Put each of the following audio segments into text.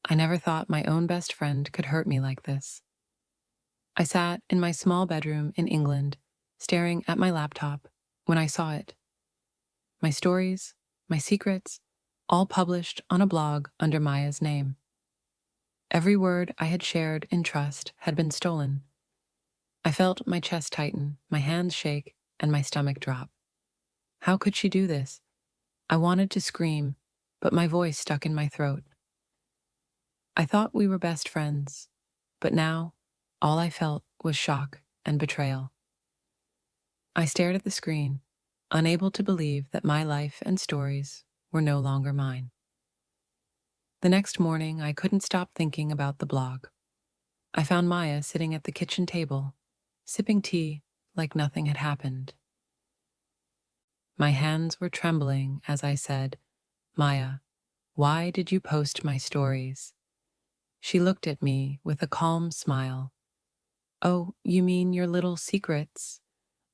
I never thought my own best friend could hurt me like this. I sat in my small bedroom in England, staring at my laptop, when I saw it. My stories, my secrets, all published on a blog under Maya's name. Every word I had shared in trust had been stolen. I felt my chest tighten, my hands shake, and my stomach drop. How could she do this? I wanted to scream, but my voice stuck in my throat. I thought we were best friends, but now all I felt was shock and betrayal. I stared at the screen, unable to believe that my life and stories were no longer mine. The next morning, I couldn't stop thinking about the blog. I found Maya sitting at the kitchen table, sipping tea like nothing had happened. My hands were trembling as I said, "Maya, why did you post my stories?" She looked at me with a calm smile. "Oh, you mean your little secrets?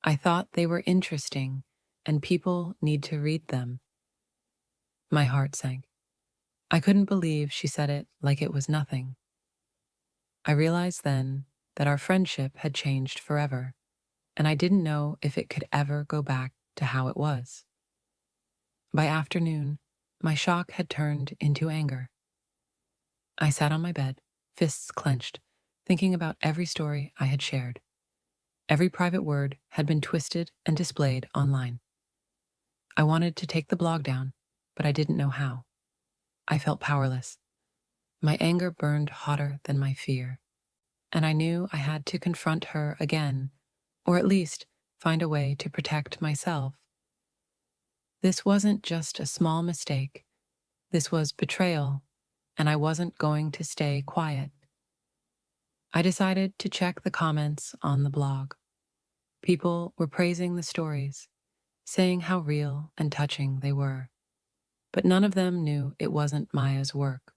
I thought they were interesting, and people need to read them." My heart sank. I couldn't believe she said it like it was nothing. I realized then that our friendship had changed forever, and I didn't know if it could ever go back to how it was. By afternoon, my shock had turned into anger. I sat on my bed, fists clenched, thinking about every story I had shared. Every private word had been twisted and displayed online. I wanted to take the blog down, but I didn't know how. I felt powerless. My anger burned hotter than my fear, and I knew I had to confront her again, or at least find a way to protect myself. This wasn't just a small mistake. This was betrayal, and I wasn't going to stay quiet. I decided to check the comments on the blog. People were praising the stories, saying how real and touching they were, but none of them knew it wasn't Maya's work.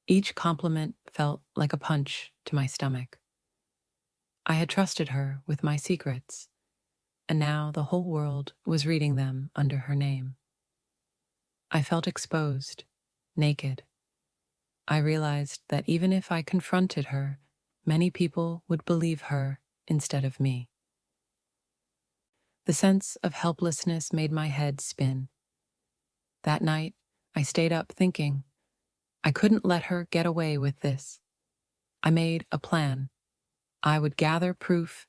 Each compliment felt like a punch to my stomach. I had trusted her with my secrets, and now the whole world was reading them under her name. I felt exposed, naked. I realized that even if I confronted her, many people would believe her instead of me. The sense of helplessness made my head spin. That night, I stayed up thinking, I couldn't let her get away with this. I made a plan. I would gather proof,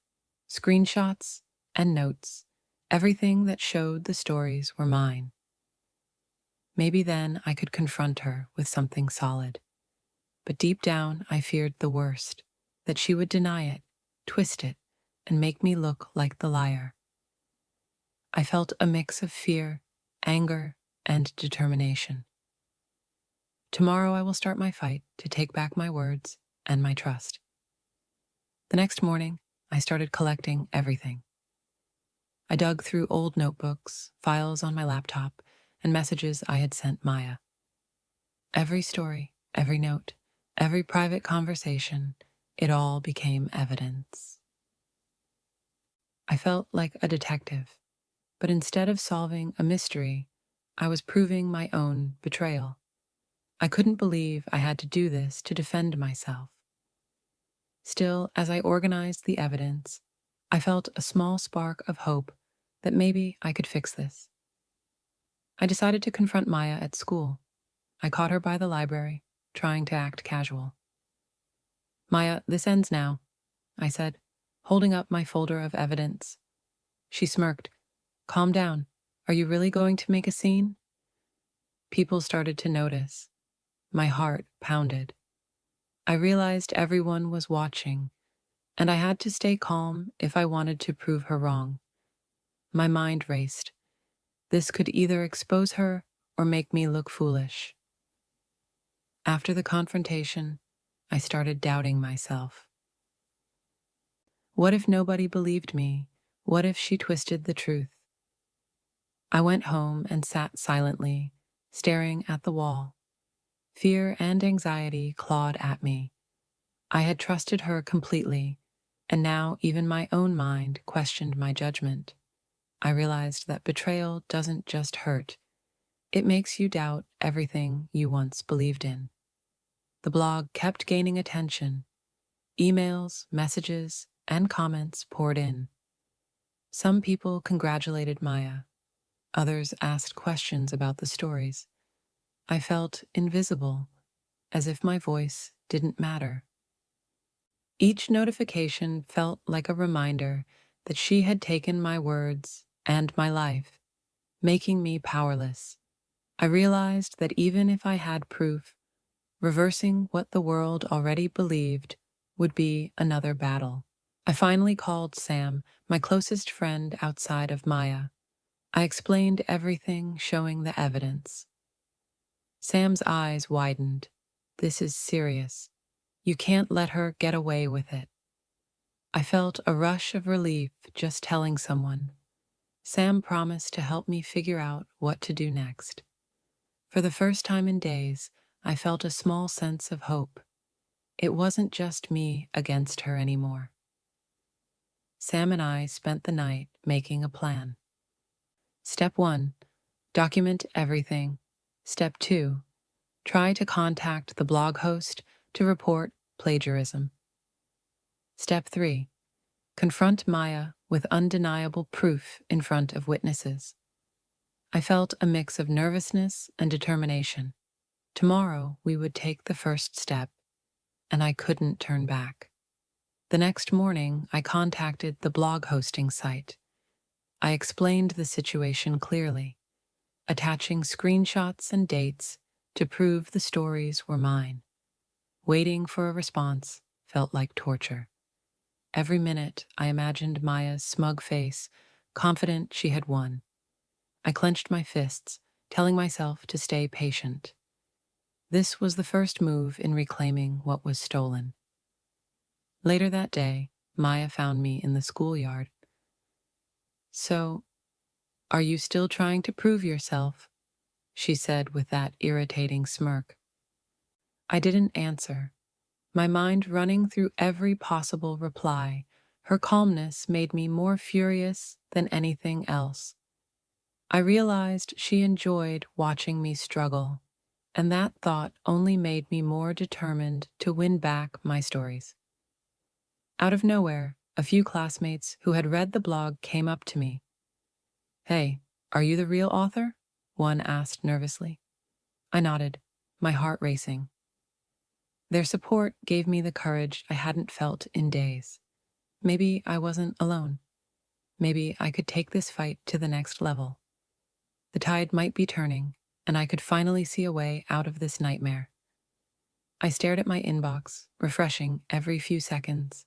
screenshots, and notes, everything that showed the stories were mine. Maybe then I could confront her with something solid. But deep down, I feared the worst, that she would deny it, twist it, and make me look like the liar. I felt a mix of fear, anger, and determination. Tomorrow I will start my fight to take back my words and my trust. The next morning, I started collecting everything. I dug through old notebooks, files on my laptop, and messages I had sent Maya. Every story, every note, every private conversation, it all became evidence. I felt like a detective, but instead of solving a mystery, I was proving my own betrayal. I couldn't believe I had to do this to defend myself. Still, as I organized the evidence, I felt a small spark of hope that maybe I could fix this. I decided to confront Maya at school. I caught her by the library, trying to act casual. "Maya, this ends now," I said, holding up my folder of evidence. She smirked. "Calm down. Are you really going to make a scene?" People started to notice. My heart pounded. I realized everyone was watching, and I had to stay calm if I wanted to prove her wrong. My mind raced. This could either expose her or make me look foolish. After the confrontation, I started doubting myself. What if nobody believed me? What if she twisted the truth? I went home and sat silently, staring at the wall. Fear and anxiety clawed at me. I had trusted her completely, and now even my own mind questioned my judgment. I realized that betrayal doesn't just hurt, it makes you doubt everything you once believed in. the blog kept gaining attention. Emails, messages, and comments poured in. Some people congratulated Maya. Others asked questions about the stories. I felt invisible, as if my voice didn't matter. Each notification felt like a reminder that she had taken my words and my life, making me powerless. I realized that even if I had proof, reversing what the world already believed would be another battle. I finally called Sam, my closest friend outside of Maya. I explained everything, showing the evidence. Sam's eyes widened. This is serious. You can't let her get away with it. I felt a rush of relief just telling someone. Sam promised to help me figure out what to do next. For the first time in days, I felt a small sense of hope. It wasn't just me against her anymore. Sam and I spent the night making a plan. Step 1. Document everything. Step 2. Try to contact the blog host to report plagiarism. Step 3. Confront Maya with undeniable proof in front of witnesses. I felt a mix of nervousness and determination. Tomorrow we would take the first step, and I couldn't turn back. The next morning, I contacted the blog hosting site. I explained the situation clearly, attaching screenshots and dates to prove the stories were mine. Waiting for a response felt like torture. Every minute, I imagined Maya's smug face, confident she had won. I clenched my fists, telling myself to stay patient. This was the first move in reclaiming what was stolen. Later that day, Maya found me in the schoolyard. "So, are you still trying to prove yourself?" she said with that irritating smirk. I didn't answer, my mind running through every possible reply. Her calmness made me more furious than anything else. I realized she enjoyed watching me struggle, and that thought only made me more determined to win back my stories. Out of nowhere, a few classmates who had read the blog came up to me. "Hey, are you the real author?" one asked nervously. I nodded, my heart racing. Their support gave me the courage I hadn't felt in days. Maybe I wasn't alone. Maybe I could take this fight to the next level. The tide might be turning, and I could finally see a way out of this nightmare. I stared at my inbox, refreshing every few seconds.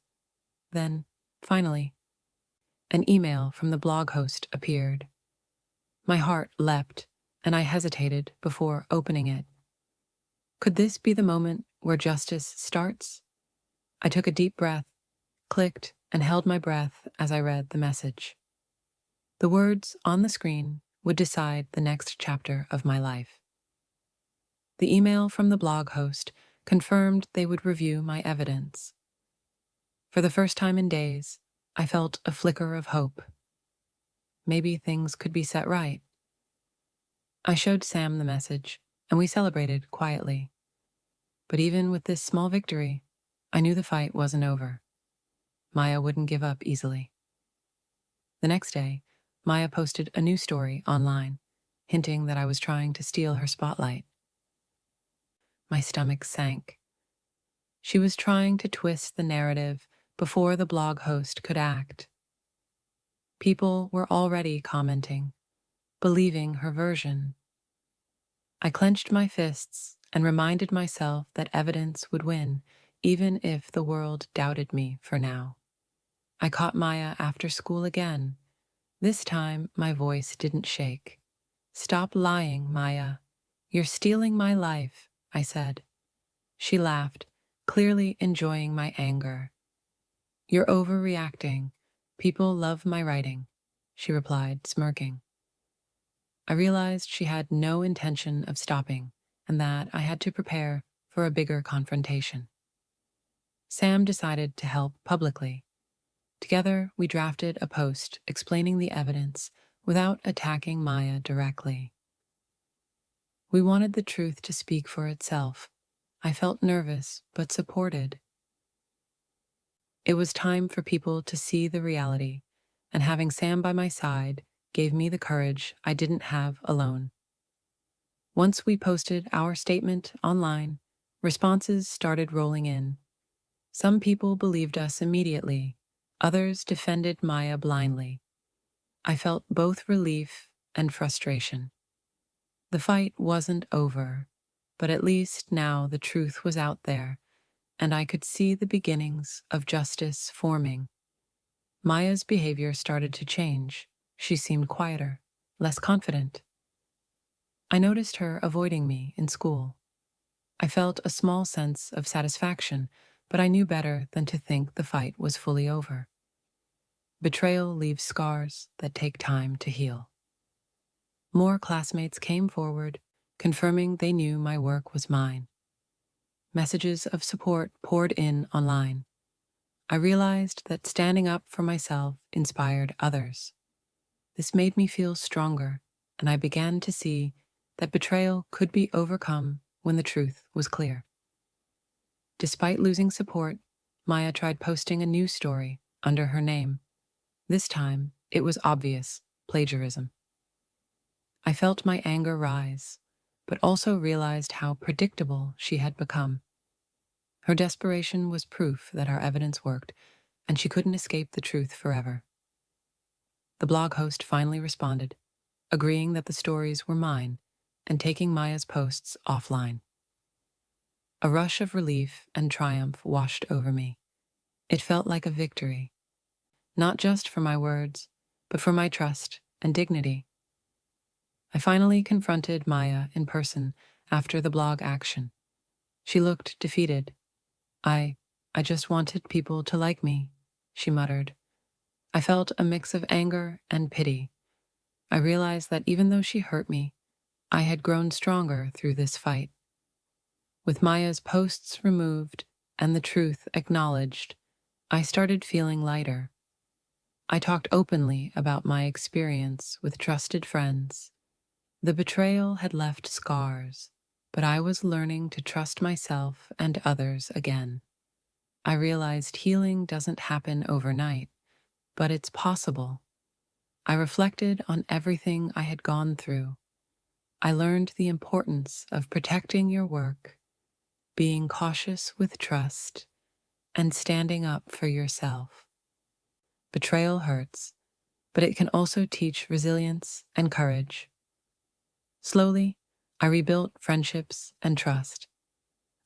Then, finally, an email from the blog host appeared. My heart leapt, and I hesitated before opening it. Could this be the moment where justice starts? I took a deep breath, clicked, and held my breath as I read the message. The words on the screen would decide the next chapter of my life. The email from the blog host confirmed they would review my evidence. For the first time in days, I felt a flicker of hope. Maybe things could be set right. I showed Sam the message, and we celebrated quietly. But even with this small victory, I knew the fight wasn't over. Maya wouldn't give up easily. The next day, Maya posted a new story online, hinting that I was trying to steal her spotlight. My stomach sank. She was trying to twist the narrative before the blog host could act. People were already commenting, believing her version. I clenched my fists and reminded myself that evidence would win, even if the world doubted me for now. I caught Maya after school again. This time, my voice didn't shake. "Stop lying, Maya. You're stealing my life," I said. She laughed, clearly enjoying my anger. "You're overreacting. People love my writing," she replied, smirking. I realized she had no intention of stopping, and that I had to prepare for a bigger confrontation. Sam decided to help publicly. Together, we drafted a post explaining the evidence without attacking Maya directly. We wanted the truth to speak for itself, I felt nervous but supported. It was time for people to see the reality, and having Sam by my side gave me the courage I didn't have alone. Once we posted our statement online, responses started rolling in. Some people believed us immediately, others defended Maya blindly. I felt both relief and frustration. The fight wasn't over, but at least now the truth was out there, and I could see the beginnings of justice forming. Maya's behavior started to change. She seemed quieter, less confident. I noticed her avoiding me in school. I felt a small sense of satisfaction, but I knew better than to think the fight was fully over. Betrayal leaves scars that take time to heal. More classmates came forward, confirming they knew my work was mine. Messages of support poured in online. I realized that standing up for myself inspired others. This made me feel stronger, and I began to see that betrayal could be overcome when the truth was clear. Despite losing support, Maya tried posting a new story under her name. This time, it was obvious plagiarism. I felt my anger rise, but also realized how predictable she had become. Her desperation was proof that our evidence worked, and she couldn't escape the truth forever. The blog host finally responded, agreeing that the stories were mine and taking Maya's posts offline. A rush of relief and triumph washed over me. It felt like a victory, not just for my words, but for my trust and dignity. I finally confronted Maya in person after the blog action. She looked defeated. I just wanted people to like me, she muttered. I felt a mix of anger and pity. I realized that even though she hurt me, I had grown stronger through this fight. With Maya's posts removed and the truth acknowledged, I started feeling lighter. I talked openly about my experience with trusted friends. The betrayal had left scars, but I was learning to trust myself and others again. I realized healing doesn't happen overnight, but it's possible. I reflected on everything I had gone through. I learned the importance of protecting your work, being cautious with trust, and standing up for yourself. Betrayal hurts, but it can also teach resilience and courage. Slowly, I rebuilt friendships and trust.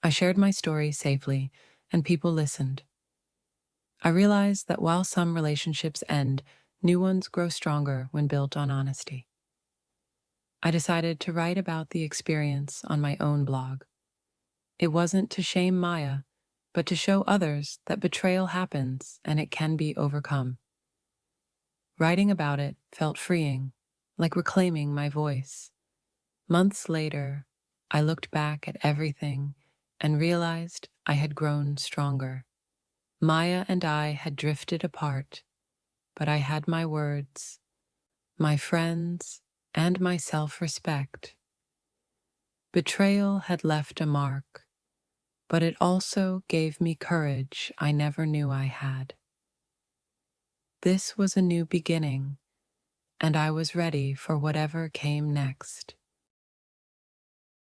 I shared my story safely, and people listened. I realized that while some relationships end, new ones grow stronger when built on honesty. I decided to write about the experience on my own blog. It wasn't to shame Maya, but to show others that betrayal happens and it can be overcome. Writing about it felt freeing, like reclaiming my voice. Months later, I looked back at everything and realized I had grown stronger. Maya and I had drifted apart, but I had my words, my friends, and my self-respect. Betrayal had left a mark, but it also gave me courage I never knew I had. This was a new beginning, and I was ready for whatever came next.